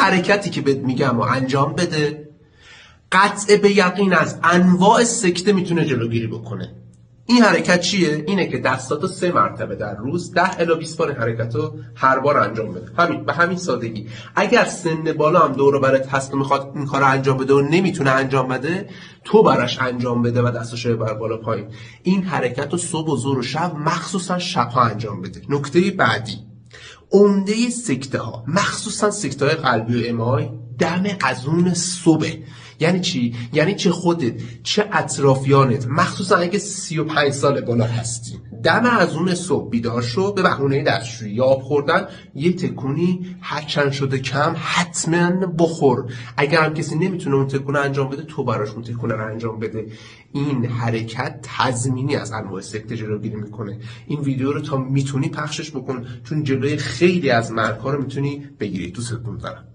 حرکتی که بهت میگم و انجام بده، قطع به یقین از انواع سکته میتونه جلوگیری بکنه. این حرکت چیه؟ اینه که دستاتو 3 مرتبه در روز 10 الی 20 بار حرکتو هر بار انجام بده. همین، به همین سادگی. اگر سن بالا هم دور و برت هست و میخواد این کارو انجام بده و نمیتونه انجام بده، تو براش انجام بده و دستاشو ببر بالا پایین. این حرکتو صبح و ظهر و شب، مخصوصا شب‌ها انجام بده. نکته بعدی، عمده سکته ها، مخصوصا سکته های قلبی و ایمای، دم اذون صبح. یعنی چی؟ یعنی چه خودت چه اطرافیانت، مخصوصا اگه 35 سال بالا هستین، دم اذون صبح بیدار شو، به بهونه دستشویی یا آب خوردن یه تکونی هرچند شده کم حتما بخور. اگر هم کسی نمیتونه اون تکونه انجام بده، تو براش اون تکونه رو انجام بده. این حرکت تضمینی از انواع سکته جلوگیری میکنه. این ویدیو رو تا میتونی پخشش بکن، چون جلوی خیلی از مرگ‌ها رو میتونی بگیری. دوستتون دارم.